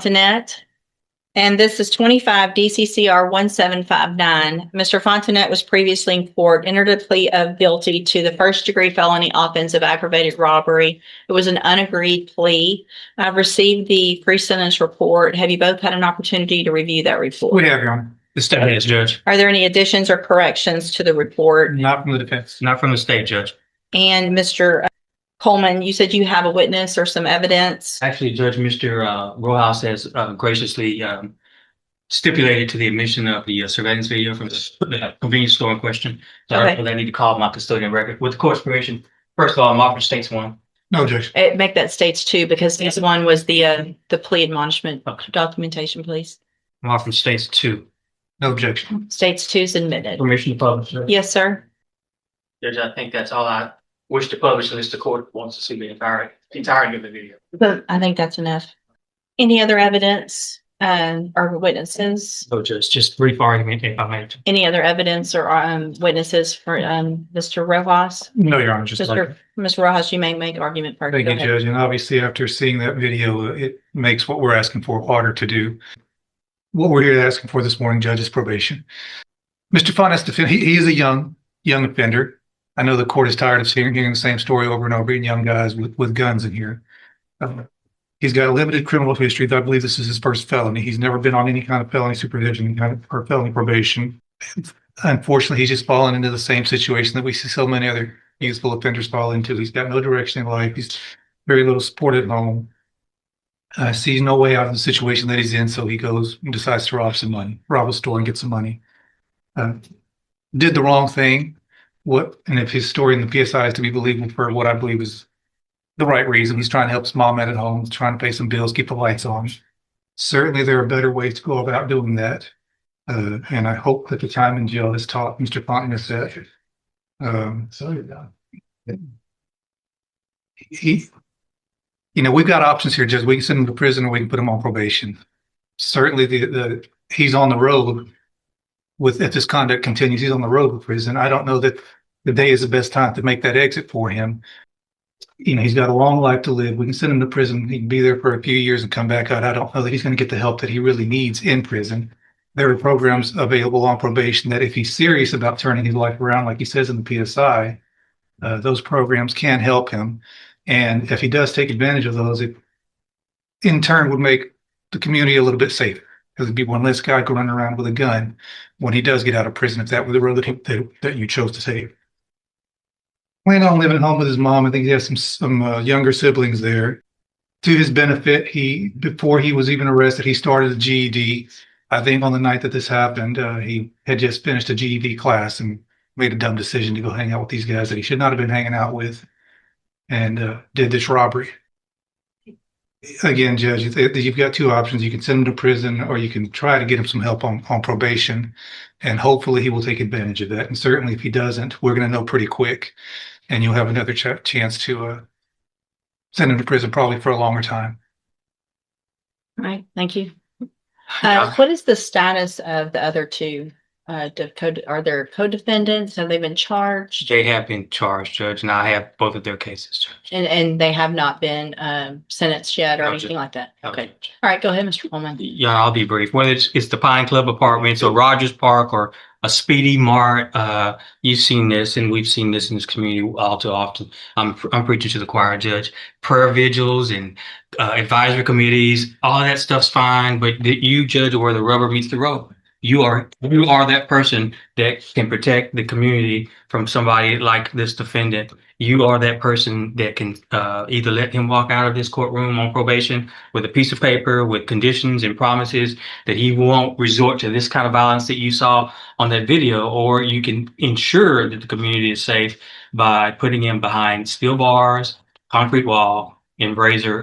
Fontanet, and this is 25 DCCR 1759. Mr. Fontanet was previously in court, entered a plea of guilty to the first-degree felony offense of aggravated robbery. It was an unagreed plea. I've received the pre-sentence report. Have you both had an opportunity to review that report? We have, Your Honor. The state has, Judge. Are there any additions or corrections to the report? Not from the defense. Not from the state, Judge. And Mr. Coleman, you said you have a witness or some evidence. Actually, Judge, Mr. Rojas has graciously stipulated to the admission of the surveillance video from the convenience store in question. So Okay. therefore, I need to call my custodian record. With the court's permission, first of all, I'm offering states one. No, Judge. Make that states two, because this one was the plea admonishment documentation, please. I'm offering states two. No objection. States two is admitted. Permission to publish, Judge. Yes, sir. Judge, I think that's all I wish to publish unless the court wants to see the entirety of the video. But I think that's enough. Any other evidence or witnesses? So Judge, just brief argument if I may. Any other evidence or witnesses for Mr. Rojas? No, Your Honor. Just like, Mr. Rojas, you may make argument first. thank Go you, ahead. Judge. And obviously, after seeing that video, it makes what we're asking for harder to do. What we're here asking for this morning, Judge, is probation. Mr. Fontanet, he is a young offender. I know the court is tired of hearing the same story over and over, young guys with guns in here. He's got a limited criminal history. I believe this is his first felony. He's never been on any kind of felony supervision or felony probation. Unfortunately, he's just fallen into the same situation that we see so many other youthful offenders fall into. He's got no direction in life. He's very little support at home. Sees no way out of the situation that he's in, so he goes and decides to rob a store and get some money. Did the wrong thing. And if his story in the PSI is to be believable for what I believe is the right reason, he's trying to help his mom out at home, trying to pay some bills, keep the lights on. Certainly, there are better ways to go about doing that. And I hope that the time in jail has taught Mr. Fontanet that we've got options here, Judge. We can send him to prison or we can put him on probation. Certainly, he's on the road. If this conduct continues, he's on the road to prison. I don't know that the day is the best time to make that exit for him. He's got a long life to live. We can send him to prison. He can be there for a few years and come back out. I don't know that he's going to get the help that he really needs in prison. There are programs available on probation that if he's serious about turning his life around, like he says in the PSI, those programs can help him. And if he does take advantage of those, it in turn would make the community a little bit safer. Because there'd be one less guy running around with a gun when he does get out of prison, if that were the road that you chose to take. Planning on living at home with his mom. I think he has some younger siblings there. To his benefit, before he was even arrested, he started a GED. I think on the night that this happened, he had just finished a GED class and made a dumb decision to go hang out with these guys that he should not have been hanging out with, and did this robbery. Again, Judge, you've got two options. You can send him to prison or you can try to get him some help on probation, and hopefully he will take advantage of that. And certainly if he doesn't, we're going to know pretty quick, and you'll have another chance to send him to prison probably for a longer time. All right, thank you. What is the status of the other two? Are there co-defendants? Have they been charged? They have been charged, Judge, and I have both of their cases, Judge. And they have not been sentenced yet or No, anything like that? Okay. Okay. All right, go ahead, Mr. Coleman. Yeah, I'll be brief. Whether it's the Pine Club Apartments or Rogers Park or a Speedy Mart, you've seen this, and we've seen this in this community all too often. I'm preaching to the choir, Judge. Prayer vigils and advisory committees, all of that stuff's fine, but you judge where the rubber meets the road. You are that person that can protect the community from somebody like this defendant. You are that person that can either let him walk out of this courtroom on probation with a piece of paper with conditions and promises that he won't resort to this kind of violence that you saw on that video, or you can ensure that the community is safe by putting him behind steel bars, concrete wall, and razor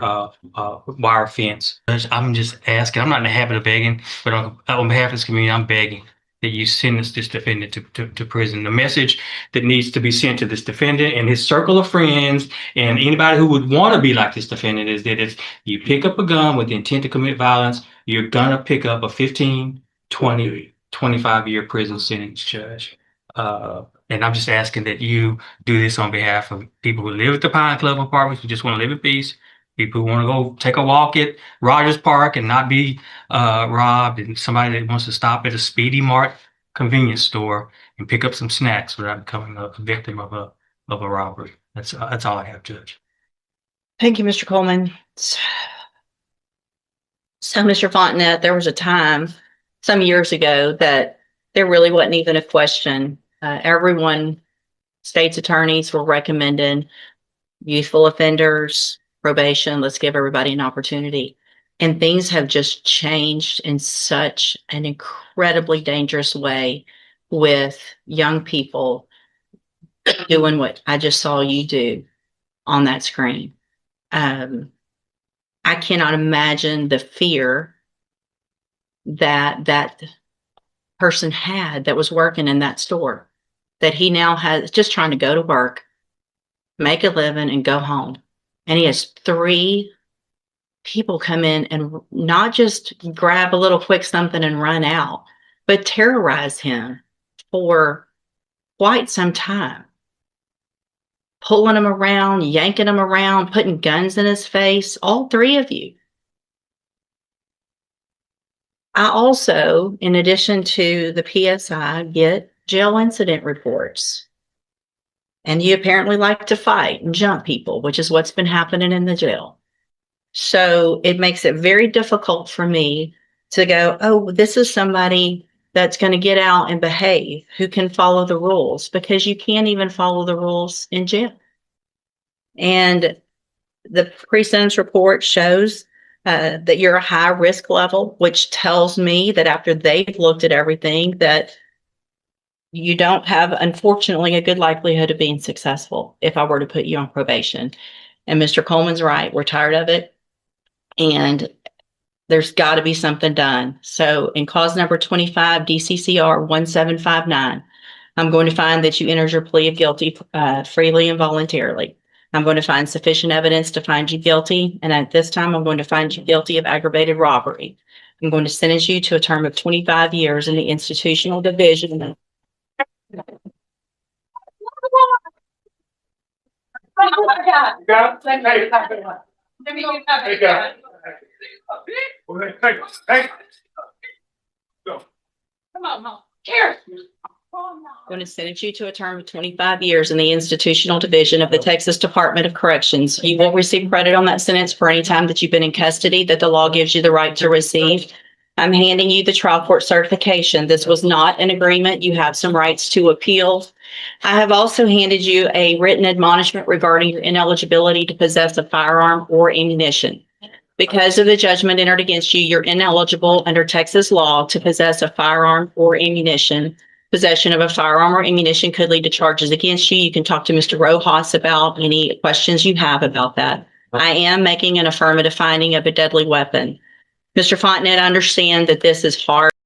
wire fence. I'm just asking, I'm not in the habit of begging, but on behalf of this community, I'm begging that you send this defendant to prison. The message that needs to be sent to this defendant and his circle of friends and anybody who would want to be like this defendant is that if you pick up a gun with the intent to commit violence, you're gonna pick up a 15, 20, 25-year prison sentence, Judge. And I'm just asking that you do this on behalf of people who live at the Pine Club Apartments, who just want to live in peace, People want to go take a walk at Rogers Park and not be robbed, and somebody that wants to stop at a Speedy Mart convenience store and pick up some snacks without becoming a victim of a robbery. That's all I have, Judge. Thank you, Mr. Coleman. So, Mr. Fontenette, there was a time some years ago that there really wasn't even a question. State's attorneys were recommending youthful offenders, probation. Let's give everybody an opportunity. And things have just changed in such an incredibly dangerous way with young people doing what I just saw you do on that screen. I cannot imagine the fear that person had that was working in that store, that he now has just trying to go to work, make a living, and go home. And he has 3 people come in and not just grab a little quick something and run out, but terrorize him for quite some time. Pulling him around, yanking him around, putting guns in his face, all 3 of you. I also, in addition to the PSI, get jail incident reports. And you apparently like to fight and jump people, which is what's been happening in the jail. So it makes it very difficult for me to go, oh, this is somebody that's going to get out and behave, who can follow the rules, because you can't even follow the rules in jail. And the pre-sentence report shows that you're a high risk level, which tells me that after they've looked at everything, that you don't have, unfortunately, a good likelihood of being successful if I were to put you on probation. And Mr. Coleman's right. We're tired of it. And there's got to be something done. So in cause number 25, DCCR 1759, I'm going to find that you entered your plea of guilty freely and voluntarily. I'm going to find sufficient evidence to find you guilty. And at this time, I'm going to find you guilty of aggravated robbery. I'm going to sentence you to a term of 25 years in the institutional division. Come on, Mom. Cheers. I'm going to sentence you to a term of 25 years in the institutional division of the Texas Department of Corrections. You will receive credit on that sentence for any time that you've been in custody that the law gives you the right to receive. I'm handing you the trial court certification. This was not an agreement. You have some rights to appeal. I have also handed you a written admonishment regarding your ineligibility to possess a firearm or ammunition. Because of the judgment entered against you, you're ineligible under Texas law to possess a firearm or ammunition. Possession of a firearm or ammunition could lead to charges against you. You can talk to Mr. Rojas about any questions you have about that. I am making an affirmative finding of a deadly weapon. Mr. Fontenette, I understand that this is hard.